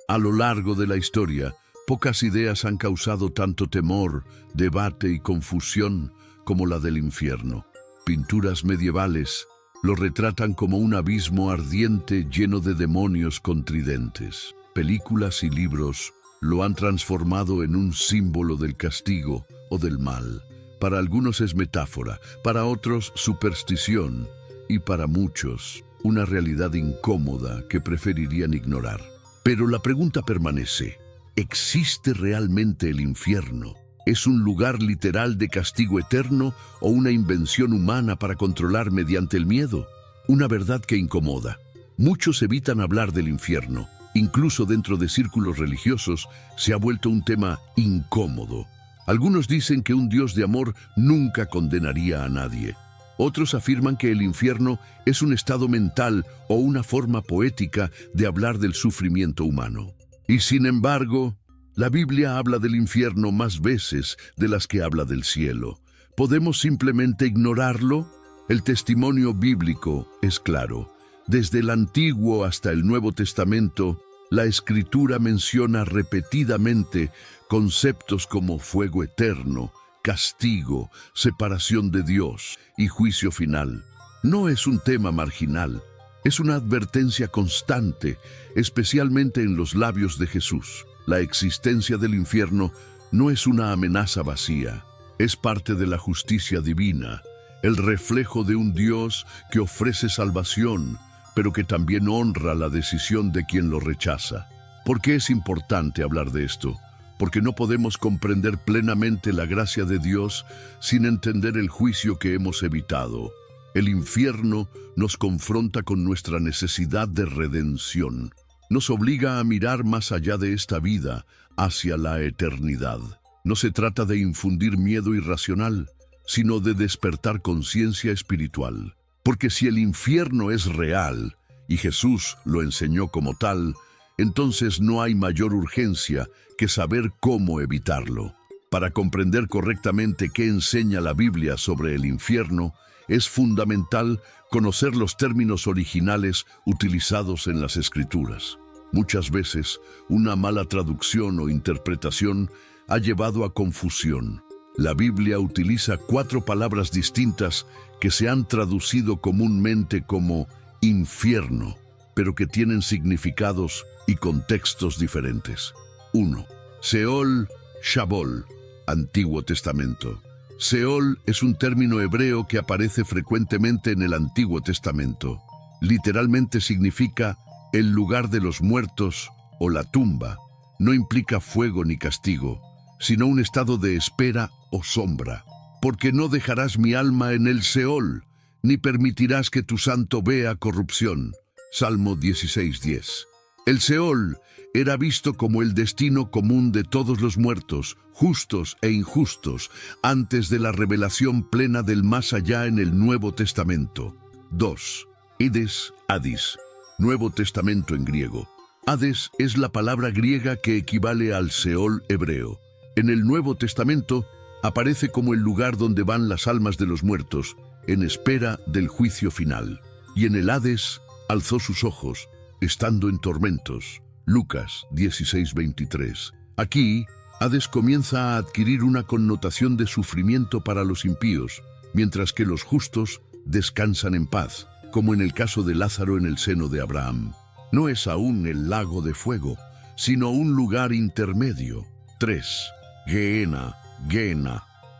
A lo largo de la historia, pocas ideas han causado tanto temor, debate y confusión como la del infierno. Pinturas medievales lo retratan como un abismo ardiente lleno de demonios contridentes. Películas y libros lo han transformado en un símbolo del castigo o del mal. Para algunos es metáfora, para otros superstición y para muchos una realidad incómoda que preferirían ignorar. Pero la pregunta permanece: ¿existe realmente el infierno? ¿Es un lugar literal de castigo eterno o una invención humana para controlar mediante el miedo? Una verdad que incomoda. Muchos evitan hablar del infierno. Incluso dentro de círculos religiosos se ha vuelto un tema incómodo. Algunos dicen que un Dios de amor nunca condenaría a nadie. Otros afirman que el infierno es un estado mental o una forma poética de hablar del sufrimiento humano. Y sin embargo, la Biblia habla del infierno más veces de las que habla del cielo. ¿Podemos simplemente ignorarlo? El testimonio bíblico es claro. Desde el Antiguo hasta el Nuevo Testamento, la Escritura menciona repetidamente conceptos como fuego eterno, castigo, separación de Dios y juicio final. No es un tema marginal, es una advertencia constante, especialmente en los labios de Jesús. La existencia del infierno no es una amenaza vacía, es parte de la justicia divina, el reflejo de un Dios que ofrece salvación, pero que también honra la decisión de quien lo rechaza. ¿Por qué es importante hablar de esto? Porque no podemos comprender plenamente la gracia de Dios sin entender el juicio que hemos evitado. El infierno nos confronta con nuestra necesidad de redención. Nos obliga a mirar más allá de esta vida, hacia la eternidad. No se trata de infundir miedo irracional, sino de despertar conciencia espiritual. Porque si el infierno es real, y Jesús lo enseñó como tal, entonces no hay mayor urgencia que saber cómo evitarlo. Para comprender correctamente qué enseña la Biblia sobre el infierno, es fundamental conocer los términos originales utilizados en las Escrituras. Muchas veces, una mala traducción o interpretación ha llevado a confusión. La Biblia utiliza 4 palabras distintas que se han traducido comúnmente como infierno, pero que tienen significados y contextos diferentes. 1. Seol, Shabol, Antiguo Testamento. Seol es un término hebreo que aparece frecuentemente en el Antiguo Testamento. Literalmente significa el lugar de los muertos o la tumba. No implica fuego ni castigo, sino un estado de espera o sombra. Porque no dejarás mi alma en el Seol, ni permitirás que tu santo vea corrupción. Salmo 16:10. El Seol era visto como el destino común de todos los muertos, justos e injustos, antes de la revelación plena del más allá en el Nuevo Testamento. 2. Hades, Nuevo Testamento en griego. Hades es la palabra griega que equivale al Seol hebreo. En el Nuevo Testamento aparece como el lugar donde van las almas de los muertos, en espera del juicio final. Y en el Hades alzó sus ojos, estando en tormentos. Lucas 16:23. Aquí, Hades comienza a adquirir una connotación de sufrimiento para los impíos, mientras que los justos descansan en paz, como en el caso de Lázaro en el seno de Abraham. No es aún el lago de fuego, sino un lugar intermedio. 3. Gehenna,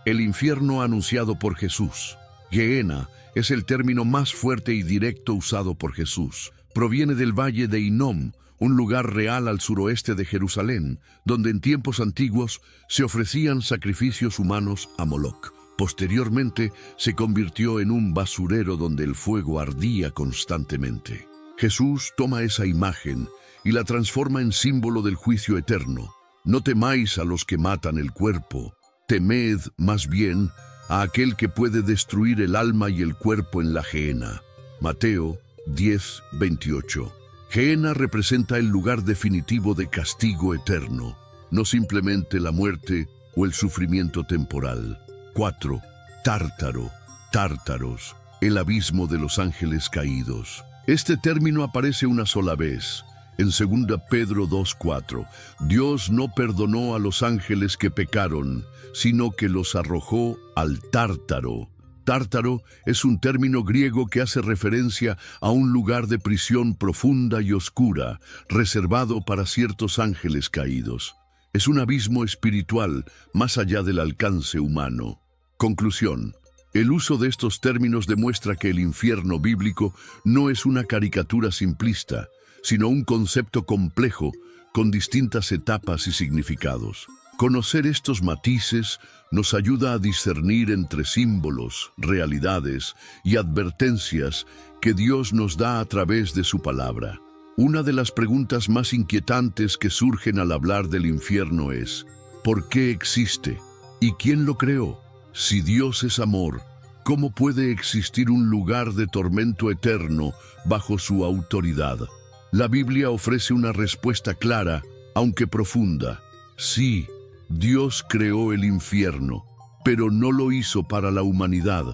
el infierno anunciado por Jesús. Gehenna es el término más fuerte y directo usado por Jesús. Proviene del valle de Hinnom, un lugar real al suroeste de Jerusalén, donde en tiempos antiguos se ofrecían sacrificios humanos a Moloc. Posteriormente se convirtió en un basurero donde el fuego ardía constantemente. Jesús toma esa imagen y la transforma en símbolo del juicio eterno. No temáis a los que matan el cuerpo, temed más bien a aquel que puede destruir el alma y el cuerpo en la Gehenna. Mateo 10:28. Gehenna representa el lugar definitivo de castigo eterno, no simplemente la muerte o el sufrimiento temporal. 4. Tártaros, el abismo de los ángeles caídos. Este término aparece una sola vez, En 2 Pedro 2:4, Dios no perdonó a los ángeles que pecaron, sino que los arrojó al Tártaro. Tártaro es un término griego que hace referencia a un lugar de prisión profunda y oscura, reservado para ciertos ángeles caídos. Es un abismo espiritual más allá del alcance humano. Conclusión. El uso de estos términos demuestra que el infierno bíblico no es una caricatura simplista, sino un concepto complejo con distintas etapas y significados. Conocer estos matices nos ayuda a discernir entre símbolos, realidades y advertencias que Dios nos da a través de su palabra. Una de las preguntas más inquietantes que surgen al hablar del infierno es: ¿por qué existe? ¿Y quién lo creó? Si Dios es amor, ¿cómo puede existir un lugar de tormento eterno bajo su autoridad? La Biblia ofrece una respuesta clara, aunque profunda. Sí, Dios creó el infierno, pero no lo hizo para la humanidad.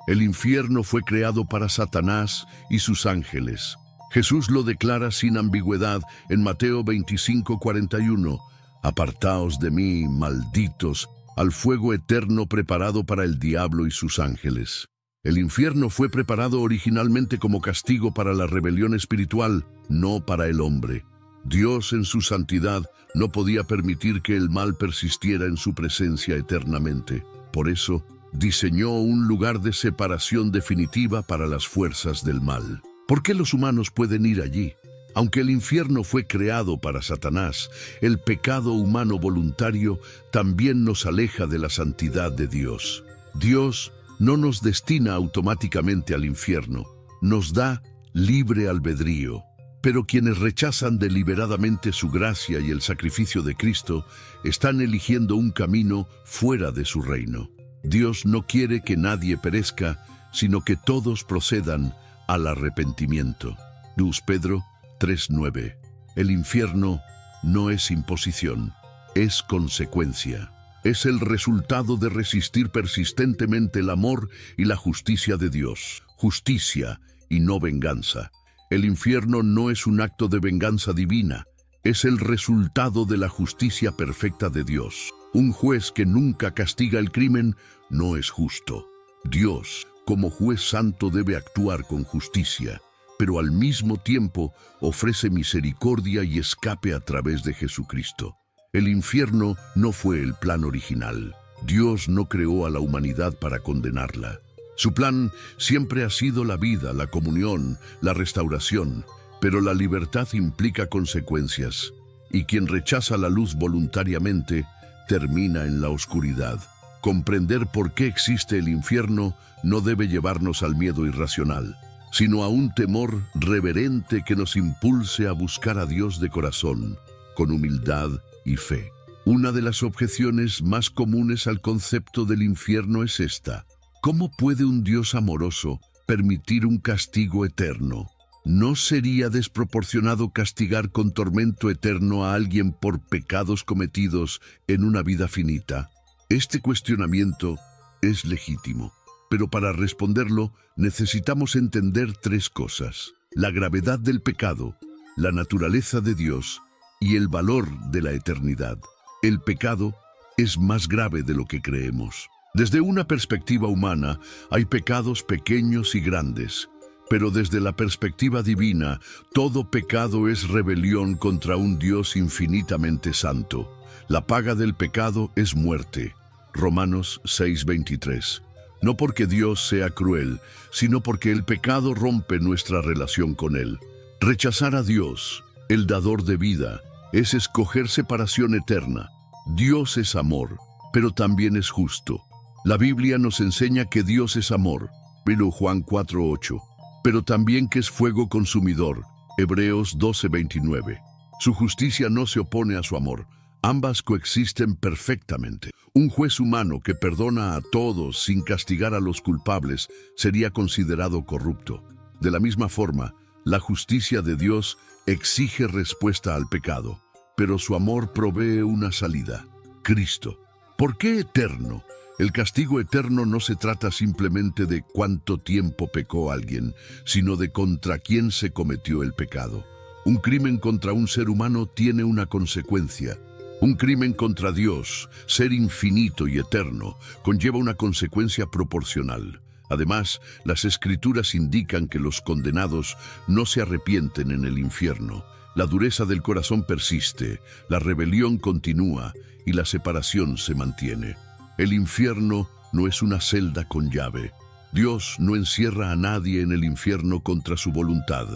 El infierno fue creado para Satanás y sus ángeles. Jesús lo declara sin ambigüedad en Mateo 25:41. Apartaos de mí, malditos, al fuego eterno preparado para el diablo y sus ángeles. El infierno fue preparado originalmente como castigo para la rebelión espiritual, no para el hombre. Dios en su santidad no podía permitir que el mal persistiera en su presencia eternamente. Por eso, diseñó un lugar de separación definitiva para las fuerzas del mal. ¿Por qué los humanos pueden ir allí? Aunque el infierno fue creado para Satanás, el pecado humano voluntario también nos aleja de la santidad de Dios. Dios no nos destina automáticamente al infierno, nos da libre albedrío. Pero quienes rechazan deliberadamente su gracia y el sacrificio de Cristo están eligiendo un camino fuera de su reino. Dios no quiere que nadie perezca, sino que todos procedan al arrepentimiento. 2 Pedro 3:9. El infierno no es imposición, es consecuencia. Es el resultado de resistir persistentemente el amor y la justicia de Dios. Justicia y no venganza. El infierno no es un acto de venganza divina, es el resultado de la justicia perfecta de Dios. Un juez que nunca castiga el crimen no es justo. Dios, como juez santo, debe actuar con justicia, pero al mismo tiempo ofrece misericordia y escape a través de Jesucristo. El infierno no fue el plan original. Dios no creó a la humanidad para condenarla. Su plan siempre ha sido la vida, la comunión, la restauración, pero la libertad implica consecuencias, y quien rechaza la luz voluntariamente termina en la oscuridad. Comprender por qué existe el infierno no debe llevarnos al miedo irracional, sino a un temor reverente que nos impulse a buscar a Dios de corazón, con humildad y fe. Una de las objeciones más comunes al concepto del infierno es esta: ¿cómo puede un Dios amoroso permitir un castigo eterno? ¿No sería desproporcionado castigar con tormento eterno a alguien por pecados cometidos en una vida finita? Este cuestionamiento es legítimo, pero para responderlo necesitamos entender tres cosas: la gravedad del pecado, la naturaleza de Dios y el valor de la eternidad. El pecado es más grave de lo que creemos. Desde una perspectiva humana, hay pecados pequeños y grandes, pero desde la perspectiva divina, todo pecado es rebelión contra un Dios infinitamente santo. La paga del pecado es muerte. Romanos 6:23. No porque Dios sea cruel, sino porque el pecado rompe nuestra relación con Él. Rechazar a Dios, el dador de vida, es escoger separación eterna. Dios es amor, pero también es justo. La Biblia nos enseña que Dios es amor, 1 Juan 4:8, pero también que es fuego consumidor, Hebreos 12:29. Su justicia no se opone a su amor, ambas coexisten perfectamente. Un juez humano que perdona a todos sin castigar a los culpables sería considerado corrupto. De la misma forma, la justicia de Dios exige respuesta al pecado, pero su amor provee una salida: Cristo. ¿Por qué eterno? El castigo eterno no se trata simplemente de cuánto tiempo pecó alguien, sino de contra quién se cometió el pecado. Un crimen contra un ser humano tiene una consecuencia. Un crimen contra Dios, ser infinito y eterno, conlleva una consecuencia proporcional. Además, las Escrituras indican que los condenados no se arrepienten en el infierno. La dureza del corazón persiste, la rebelión continúa y la separación se mantiene. El infierno no es una celda con llave. Dios no encierra a nadie en el infierno contra su voluntad.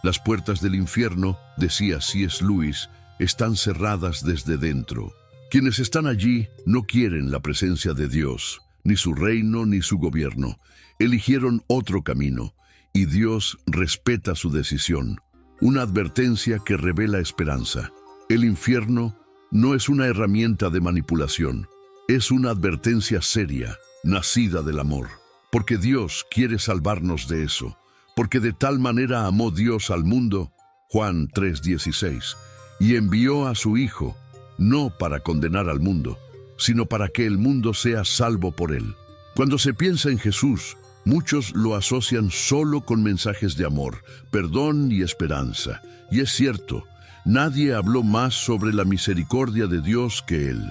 Las puertas del infierno, decía C.S. Lewis, están cerradas desde dentro. Quienes están allí no quieren la presencia de Dios, ni su reino ni su gobierno. Eligieron otro camino, y Dios respeta su decisión. Una advertencia que revela esperanza. El infierno no es una herramienta de manipulación, es una advertencia seria, nacida del amor. Porque Dios quiere salvarnos de eso. Porque de tal manera amó Dios al mundo, Juan 3:16, y envió a su Hijo, no para condenar al mundo, sino para que el mundo sea salvo por él. Cuando se piensa en Jesús, muchos lo asocian solo con mensajes de amor, perdón y esperanza. Y es cierto, nadie habló más sobre la misericordia de Dios que él.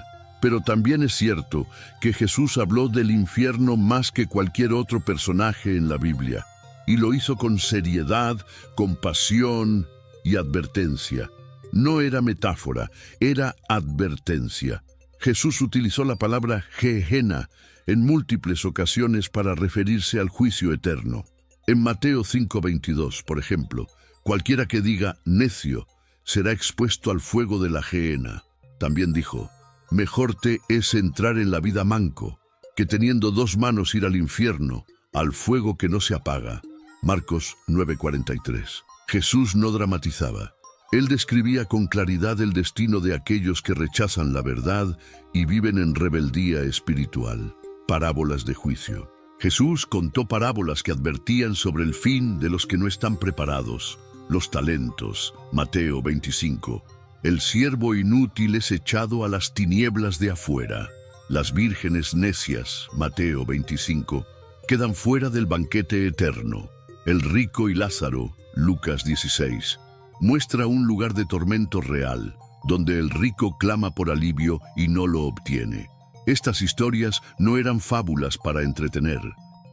Pero también es cierto que Jesús habló del infierno más que cualquier otro personaje en la Biblia. Y lo hizo con seriedad, compasión y advertencia. No era metáfora, era advertencia. Jesús utilizó la palabra Gehenna en múltiples ocasiones para referirse al juicio eterno. En Mateo 5:22, por ejemplo, cualquiera que diga necio será expuesto al fuego de la Gehenna. También dijo, mejor te es entrar en la vida manco, que teniendo 2 manos ir al infierno, al fuego que no se apaga. Marcos 9:43. Jesús no dramatizaba. Él describía con claridad el destino de aquellos que rechazan la verdad y viven en rebeldía espiritual. Parábolas de juicio. Jesús contó parábolas que advertían sobre el fin de los que no están preparados. Los talentos, Mateo 25. El siervo inútil es echado a las tinieblas de afuera. Las vírgenes necias, Mateo 25, quedan fuera del banquete eterno. El rico y Lázaro, Lucas 16, muestra un lugar de tormento real, donde el rico clama por alivio y no lo obtiene. Estas historias no eran fábulas para entretener,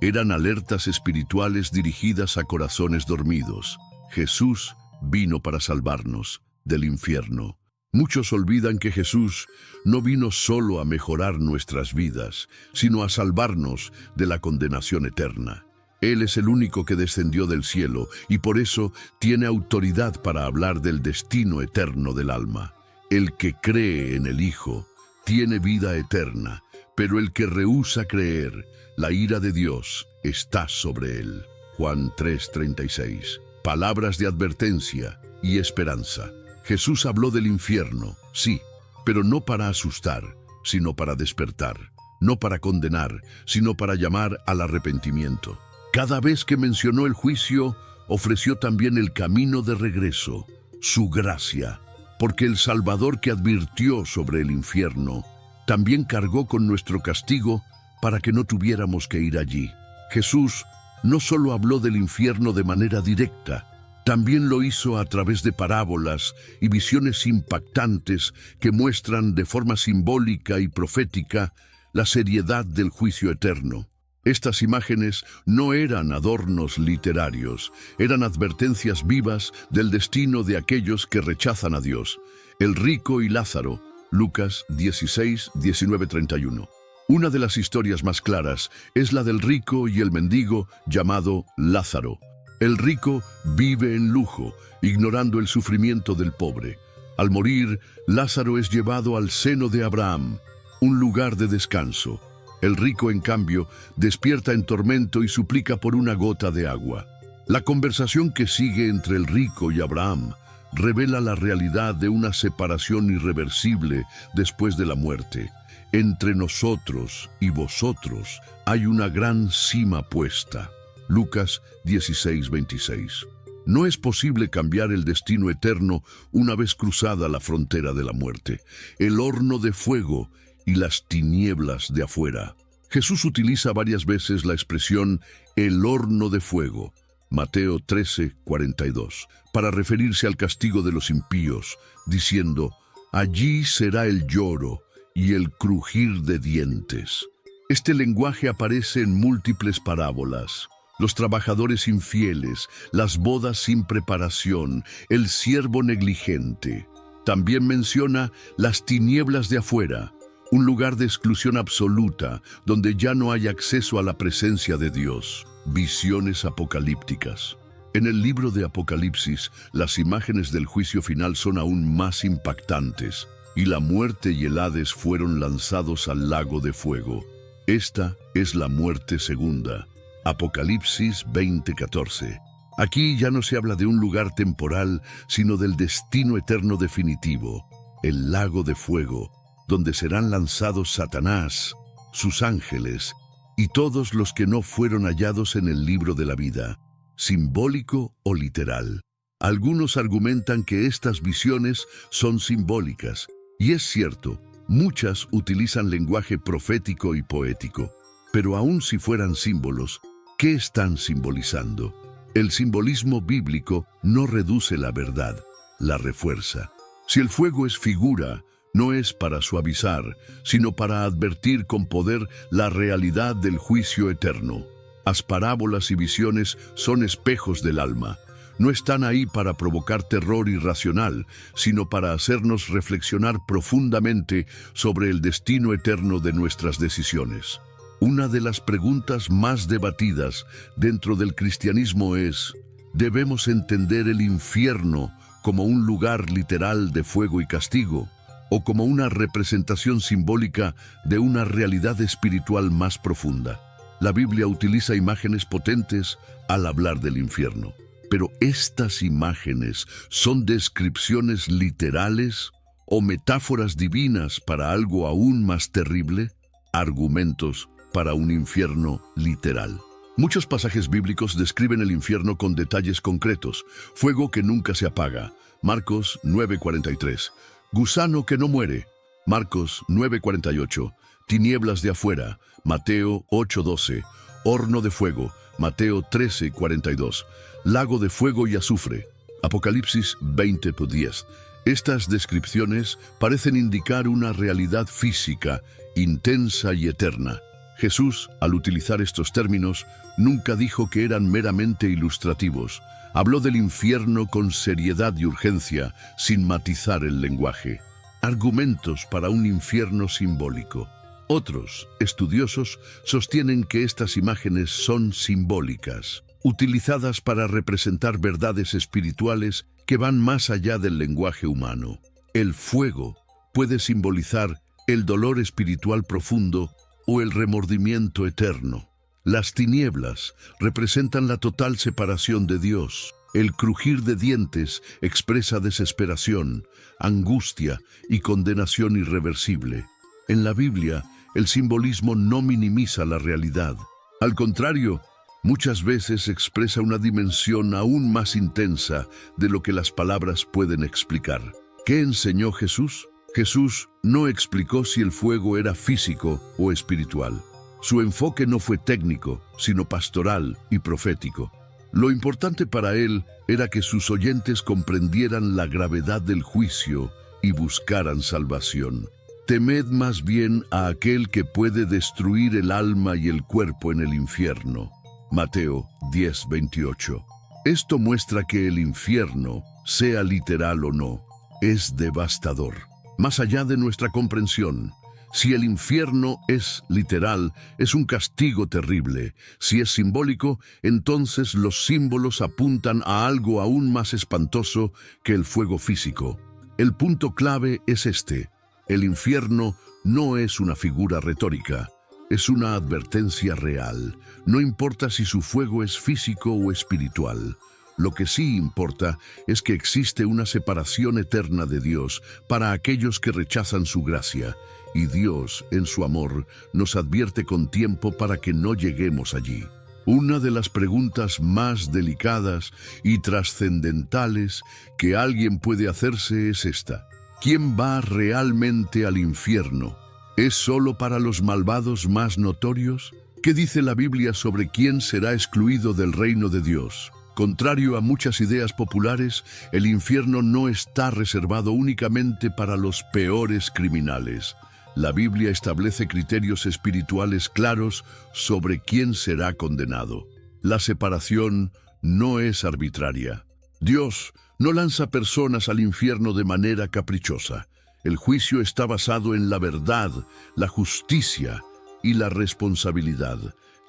eran alertas espirituales dirigidas a corazones dormidos. Jesús vino para salvarnos del infierno. Muchos olvidan que Jesús no vino solo a mejorar nuestras vidas, sino a salvarnos de la condenación eterna. Él es el único que descendió del cielo y por eso tiene autoridad para hablar del destino eterno del alma. El que cree en el Hijo tiene vida eterna, pero el que rehúsa creer, la ira de Dios está sobre él. Juan 3:36. Palabras de advertencia y esperanza. Jesús habló del infierno, sí, pero no para asustar, sino para despertar. No para condenar, sino para llamar al arrepentimiento. Cada vez que mencionó el juicio, ofreció también el camino de regreso, su gracia, porque el Salvador que advirtió sobre el infierno, también cargó con nuestro castigo para que no tuviéramos que ir allí. Jesús no solo habló del infierno de manera directa, también lo hizo a través de parábolas y visiones impactantes que muestran de forma simbólica y profética la seriedad del juicio eterno. Estas imágenes no eran adornos literarios, eran advertencias vivas del destino de aquellos que rechazan a Dios. El rico y Lázaro, Lucas 16, 19, 31. Una de las historias más claras es la del rico y el mendigo llamado Lázaro. El rico vive en lujo, ignorando el sufrimiento del pobre. Al morir, Lázaro es llevado al seno de Abraham, un lugar de descanso. El rico, en cambio, despierta en tormento y suplica por una gota de agua. La conversación que sigue entre el rico y Abraham revela la realidad de una separación irreversible después de la muerte. Entre nosotros y vosotros hay una gran cima puesta. Lucas 16, 26. No es posible cambiar el destino eterno una vez cruzada la frontera de la muerte. El horno de fuego y las tinieblas de afuera. Jesús utiliza varias veces la expresión el horno de fuego. Mateo 13:42, para referirse al castigo de los impíos, diciendo, allí será el lloro y el crujir de dientes. Este lenguaje aparece en múltiples parábolas. Los trabajadores infieles, las bodas sin preparación, el siervo negligente. También menciona las tinieblas de afuera, un lugar de exclusión absoluta, donde ya no hay acceso a la presencia de Dios. Visiones apocalípticas. En el libro de Apocalipsis, las imágenes del juicio final son aún más impactantes, y la muerte y el Hades fueron lanzados al lago de fuego. Esta es la muerte segunda. Apocalipsis 20:14. Aquí ya no se habla de un lugar temporal, sino del destino eterno definitivo, el lago de fuego, donde serán lanzados Satanás, sus ángeles, y todos los que no fueron hallados en el libro de la vida, simbólico o literal. Algunos argumentan que estas visiones son simbólicas, y es cierto, muchas utilizan lenguaje profético y poético, pero aun si fueran símbolos, ¿qué están simbolizando? El simbolismo bíblico no reduce la verdad, la refuerza. Si el fuego es figura, no es para suavizar, sino para advertir con poder la realidad del juicio eterno. Las parábolas y visiones son espejos del alma. No están ahí para provocar terror irracional, sino para hacernos reflexionar profundamente sobre el destino eterno de nuestras decisiones. Una de las preguntas más debatidas dentro del cristianismo es, ¿debemos entender el infierno como un lugar literal de fuego y castigo, o como una representación simbólica de una realidad espiritual más profunda? La Biblia utiliza imágenes potentes al hablar del infierno. Pero ¿estas imágenes son descripciones literales o metáforas divinas para algo aún más terrible? Argumentos para un infierno literal. Muchos pasajes bíblicos describen el infierno con detalles concretos. Fuego que nunca se apaga. Marcos 9:43. Gusano que no muere. Marcos 9:48. Tinieblas de afuera. Mateo 8:12. Horno de fuego. Mateo 13:42. Lago de fuego y azufre. Apocalipsis 20:10. Estas descripciones parecen indicar una realidad física, intensa y eterna. Jesús, al utilizar estos términos, nunca dijo que eran meramente ilustrativos. Habló del infierno con seriedad y urgencia, sin matizar el lenguaje. Argumentos para un infierno simbólico. Otros estudiosos sostienen que estas imágenes son simbólicas, utilizadas para representar verdades espirituales que van más allá del lenguaje humano. El fuego puede simbolizar el dolor espiritual profundo o el remordimiento eterno. Las tinieblas representan la total separación de Dios. El crujir de dientes expresa desesperación, angustia y condenación irreversible. En la Biblia, el simbolismo no minimiza la realidad. Al contrario, muchas veces expresa una dimensión aún más intensa de lo que las palabras pueden explicar. ¿Qué enseñó Jesús? Jesús no explicó si el fuego era físico o espiritual. Su enfoque no fue técnico, sino pastoral y profético. Lo importante para él era que sus oyentes comprendieran la gravedad del juicio y buscaran salvación. Temed más bien a aquel que puede destruir el alma y el cuerpo en el infierno. Mateo 10:28. Esto muestra que el infierno, sea literal o no, es devastador. Más allá de nuestra comprensión, si el infierno es literal, es un castigo terrible. Si es simbólico, entonces los símbolos apuntan a algo aún más espantoso que el fuego físico. El punto clave es este: el infierno no es una figura retórica, es una advertencia real. No importa si su fuego es físico o espiritual. Lo que sí importa es que existe una separación eterna de Dios para aquellos que rechazan su gracia, y Dios, en su amor, nos advierte con tiempo para que no lleguemos allí. Una de las preguntas más delicadas y trascendentales que alguien puede hacerse es esta: ¿quién va realmente al infierno? ¿Es solo para los malvados más notorios? ¿Qué dice la Biblia sobre quién será excluido del reino de Dios? Contrario a muchas ideas populares, el infierno no está reservado únicamente para los peores criminales. La Biblia establece criterios espirituales claros sobre quién será condenado. La separación no es arbitraria. Dios no lanza personas al infierno de manera caprichosa. El juicio está basado en la verdad, la justicia y la responsabilidad.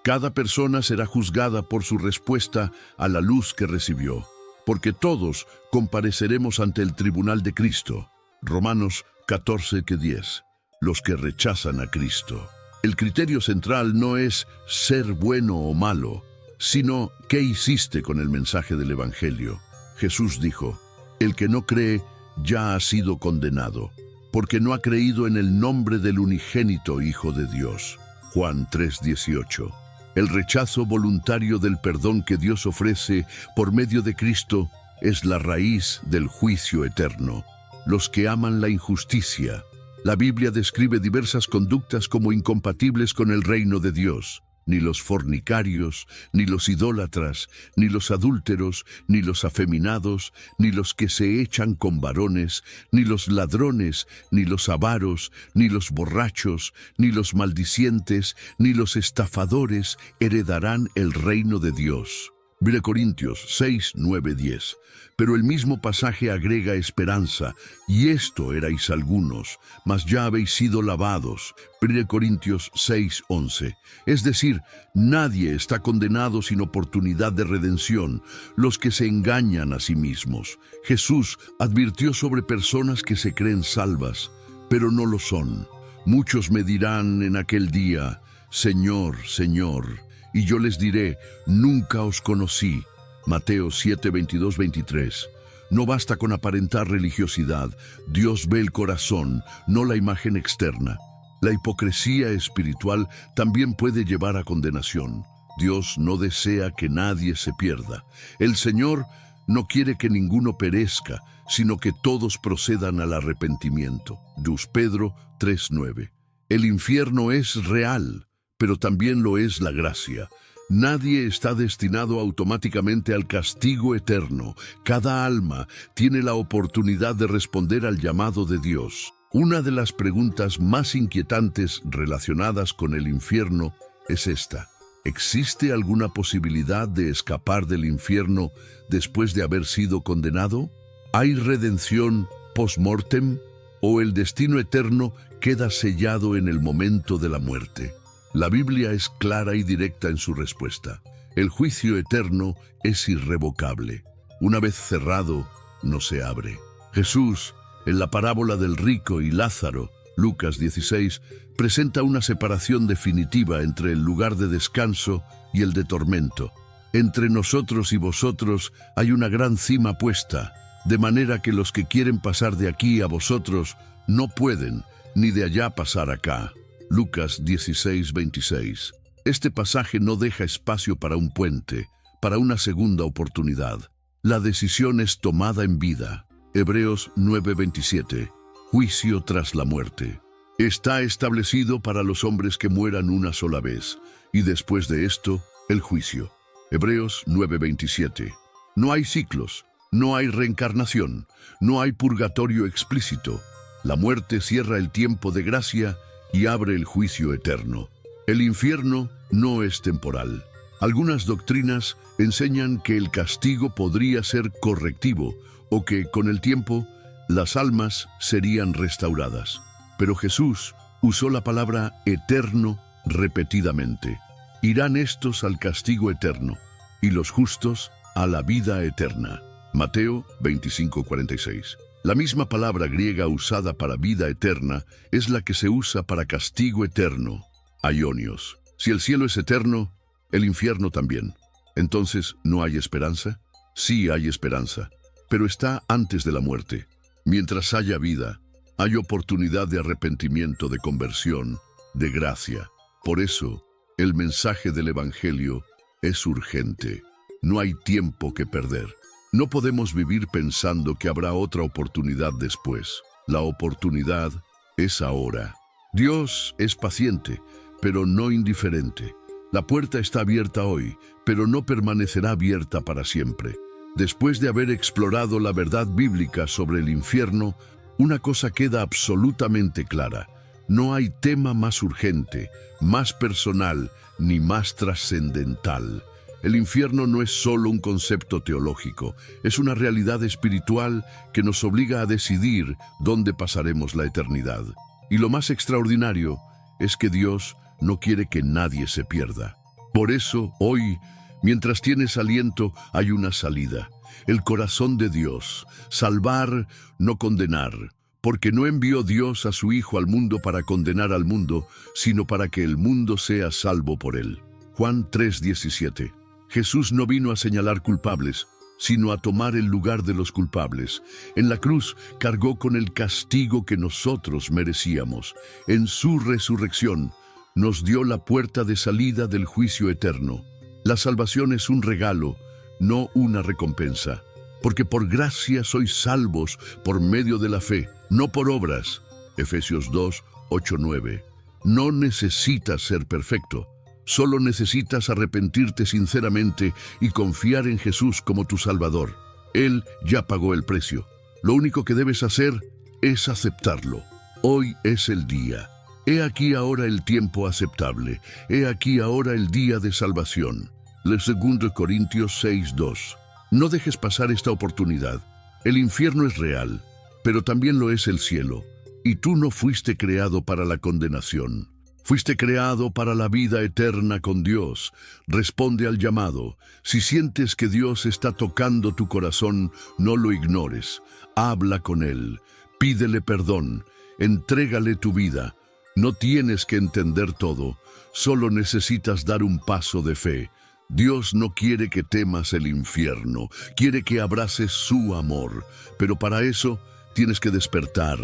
Cada persona será juzgada por su respuesta a la luz que recibió, porque todos compareceremos ante el tribunal de Cristo. Romanos 14:10. Los que rechazan a Cristo. El criterio central no es ser bueno o malo, sino qué hiciste con el mensaje del Evangelio. Jesús dijo, el que no cree ya ha sido condenado, porque no ha creído en el nombre del unigénito Hijo de Dios. Juan 3:18. El rechazo voluntario del perdón que Dios ofrece por medio de Cristo es la raíz del juicio eterno. Los que aman la injusticia. La Biblia describe diversas conductas como incompatibles con el reino de Dios. Ni los fornicarios, ni los idólatras, ni los adúlteros, ni los afeminados, ni los que se echan con varones, ni los ladrones, ni los avaros, ni los borrachos, ni los maldicientes, ni los estafadores heredarán el reino de Dios. 1 Corintios 6, 9, 10. Pero el mismo pasaje agrega esperanza, y esto erais algunos, mas ya habéis sido lavados. 1 Corintios 6, 11. Es decir, nadie está condenado sin oportunidad de redención, los que se engañan a sí mismos. Jesús advirtió sobre personas que se creen salvas, pero no lo son. Muchos me dirán en aquel día, Señor, Señor, y yo les diré, nunca os conocí. Mateo 7, 22, 23. No basta con aparentar religiosidad. Dios ve el corazón, no la imagen externa. La hipocresía espiritual también puede llevar a condenación. Dios no desea que nadie se pierda. El Señor no quiere que ninguno perezca, sino que todos procedan al arrepentimiento. 2 Pedro 3, 9. El infierno es real, pero también lo es la gracia. Nadie está destinado automáticamente al castigo eterno. Cada alma tiene la oportunidad de responder al llamado de Dios. Una de las preguntas más inquietantes relacionadas con el infierno es esta. ¿Existe alguna posibilidad de escapar del infierno después de haber sido condenado? ¿Hay redención post-mortem? ¿O el destino eterno queda sellado en el momento de la muerte? La Biblia es clara y directa en su respuesta. El juicio eterno es irrevocable. Una vez cerrado, no se abre. Jesús, en la parábola del rico y Lázaro, Lucas 16, presenta una separación definitiva entre el lugar de descanso y el de tormento. Entre nosotros y vosotros hay una gran cima puesta, de manera que los que quieren pasar de aquí a vosotros no pueden, ni de allá pasar acá. Lucas 16, 26. Este pasaje no deja espacio para un puente, para una segunda oportunidad. La decisión es tomada en vida. Hebreos 9, 27. Juicio tras la muerte. Está establecido para los hombres que mueran una sola vez, y después de esto, el juicio. Hebreos 9, 27. No hay ciclos, no hay reencarnación, no hay purgatorio explícito. La muerte cierra el tiempo de gracia y abre el juicio eterno. El infierno no es temporal. Algunas doctrinas enseñan que el castigo podría ser correctivo o que, con el tiempo, las almas serían restauradas. Pero Jesús usó la palabra eterno repetidamente. Irán estos al castigo eterno y los justos a la vida eterna. Mateo 25, 46. La misma palabra griega usada para vida eterna es la que se usa para castigo eterno, aionios. Si el cielo es eterno, el infierno también. Entonces, ¿no hay esperanza? Sí hay esperanza, pero está antes de la muerte. Mientras haya vida, hay oportunidad de arrepentimiento, de conversión, de gracia. Por eso, el mensaje del Evangelio es urgente. No hay tiempo que perder. No podemos vivir pensando que habrá otra oportunidad después. La oportunidad es ahora. Dios es paciente, pero no indiferente. La puerta está abierta hoy, pero no permanecerá abierta para siempre. Después de haber explorado la verdad bíblica sobre el infierno, una cosa queda absolutamente clara. No hay tema más urgente, más personal, ni más trascendental. El infierno no es solo un concepto teológico, es una realidad espiritual que nos obliga a decidir dónde pasaremos la eternidad. Y lo más extraordinario es que Dios no quiere que nadie se pierda. Por eso, hoy, mientras tienes aliento, hay una salida. El corazón de Dios, salvar, no condenar. Porque no envió Dios a su Hijo al mundo para condenar al mundo, sino para que el mundo sea salvo por él. Juan 3:17. Jesús no vino a señalar culpables, sino a tomar el lugar de los culpables. En la cruz cargó con el castigo que nosotros merecíamos. En su resurrección nos dio la puerta de salida del juicio eterno. La salvación es un regalo, no una recompensa. Porque por gracia sois salvos por medio de la fe, no por obras. Efesios 2:8-9. No necesitas ser perfecto, solo necesitas arrepentirte sinceramente y confiar en Jesús como tu Salvador. Él ya pagó el precio. Lo único que debes hacer es aceptarlo. Hoy es el día. He aquí ahora el tiempo aceptable. He aquí ahora el día de salvación. 2 Corintios 6:2. No dejes pasar esta oportunidad. El infierno es real, pero también lo es el cielo. Y tú no fuiste creado para la condenación. Fuiste creado para la vida eterna con Dios. Responde al llamado. Si sientes que Dios está tocando tu corazón, no lo ignores. Habla con Él. Pídele perdón. Entrégale tu vida. No tienes que entender todo. Solo necesitas dar un paso de fe. Dios no quiere que temas el infierno, quiere que abraces su amor, pero para eso tienes que despertar.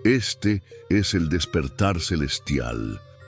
Este es el despertar celestial.